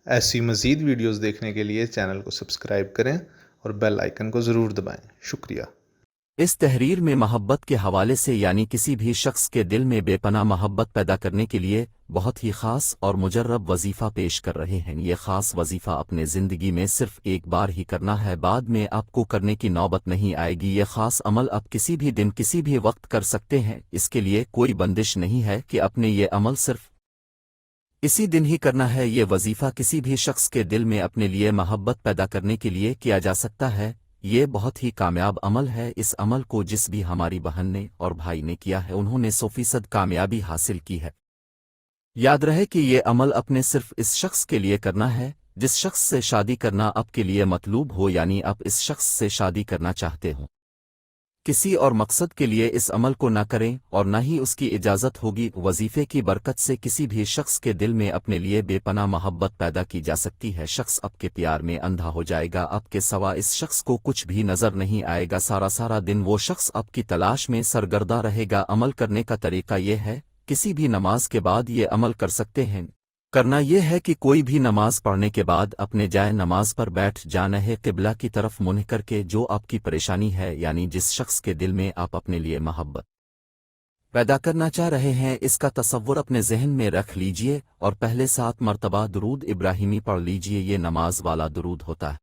ایسی مزید ویڈیوز دیکھنے کے لیے چینل کو سبسکرائب کریں اور بیل آئیکن کو ضرور دبائیں۔ شکریہ۔ اس تحریر میں محبت کے حوالے سے یعنی کسی بھی شخص کے دل میں بے پناہ محبت پیدا کرنے کے لیے بہت ہی خاص اور مجرب وظیفہ پیش کر رہے ہیں۔ یہ خاص وظیفہ اپنے زندگی میں صرف ایک بار ہی کرنا ہے، بعد میں آپ کو کرنے کی نوبت نہیں آئے گی۔ یہ خاص عمل آپ کسی بھی دن کسی بھی وقت کر سکتے ہیں، اس کے لیے کوئی بندش نہیں ہے کہ اپنے یہ عمل صرف اسی دن ہی کرنا ہے۔ یہ وظیفہ کسی بھی شخص کے دل میں اپنے لیے محبت پیدا کرنے کے لیے کیا جا سکتا ہے۔ یہ بہت ہی کامیاب عمل ہے۔ اس عمل کو جس بھی ہماری بہن نے اور بھائی نے کیا ہے انہوں نے 100% کامیابی حاصل کی ہے۔ یاد رہے کہ یہ عمل اپنے صرف اس شخص کے لیے کرنا ہے جس شخص سے شادی کرنا آپ کے لیے مطلوب ہو، یعنی آپ اس شخص سے شادی کرنا چاہتے ہوں۔ کسی اور مقصد کے لیے اس عمل کو نہ کریں اور نہ ہی اس کی اجازت ہوگی۔ وظیفے کی برکت سے کسی بھی شخص کے دل میں اپنے لیے بے پناہ محبت پیدا کی جا سکتی ہے۔ شخص آپ کے پیار میں اندھا ہو جائے گا، آپ کے سوا اس شخص کو کچھ بھی نظر نہیں آئے گا۔ سارا دن وہ شخص آپ کی تلاش میں سرگردہ رہے گا۔ عمل کرنے کا طریقہ یہ ہے، کسی بھی نماز کے بعد یہ عمل کر سکتے ہیں۔ کرنا یہ ہے کہ کوئی بھی نماز پڑھنے کے بعد اپنے جائے نماز پر بیٹھ جانا ہے، قبلہ کی طرف منہ کر کے۔ جو آپ کی پریشانی ہے یعنی جس شخص کے دل میں آپ اپنے لیے محبت پیدا کرنا چاہ رہے ہیں، اس کا تصور اپنے ذہن میں رکھ لیجئے اور پہلے 7 مرتبہ درود ابراہیمی پڑھ لیجئے۔ یہ نماز والا درود ہوتا ہے،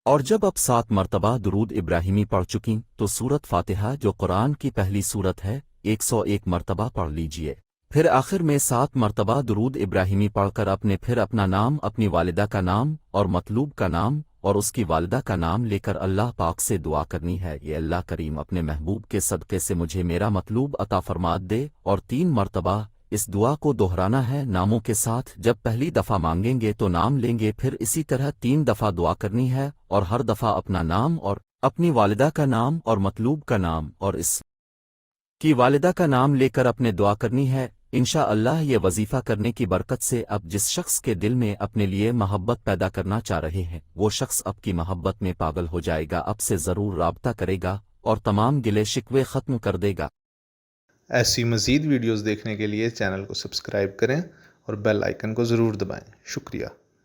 اور جب آپ 7 مرتبہ درود ابراہیمی پڑھ چکیں تو سورت فاتحہ جو قرآن کی پہلی سورت ہے 101 مرتبہ پڑھ لیجئے۔ پھر آخر میں 7 مرتبہ درود ابراہیمی پڑھ کر پھر اپنا نام، اپنی والدہ کا نام اور مطلوب کا نام اور اس کی والدہ کا نام لے کر اللہ پاک سے دعا کرنی ہے، یہ اللہ کریم اپنے محبوب کے صدقے سے مجھے میرا مطلوب عطا فرما دے، اور 3 مرتبہ اس دعا کو دہرانا ہے ناموں کے ساتھ۔ جب پہلی دفعہ مانگیں گے تو نام لیں گے، پھر اسی طرح 3 دفعہ دعا کرنی ہے اور ہر دفعہ اپنا نام اور اپنی والدہ کا نام اور مطلوب کا نام اور اس کی والدہ کا نام لے کر اپنے دعا کرنی ہے۔ انشاءاللہ یہ وظیفہ کرنے کی برکت سے اب جس شخص کے دل میں اپنے لیے محبت پیدا کرنا چاہ رہے ہیں وہ شخص اب کی محبت میں پاگل ہو جائے گا، اب سے ضرور رابطہ کرے گا اور تمام گلے شکوے ختم کر دے گا۔ ایسی مزید ویڈیوز دیکھنے کے لیے چینل کو سبسکرائب کریں اور بیل آئیکن کو ضرور دبائیں۔ شکریہ۔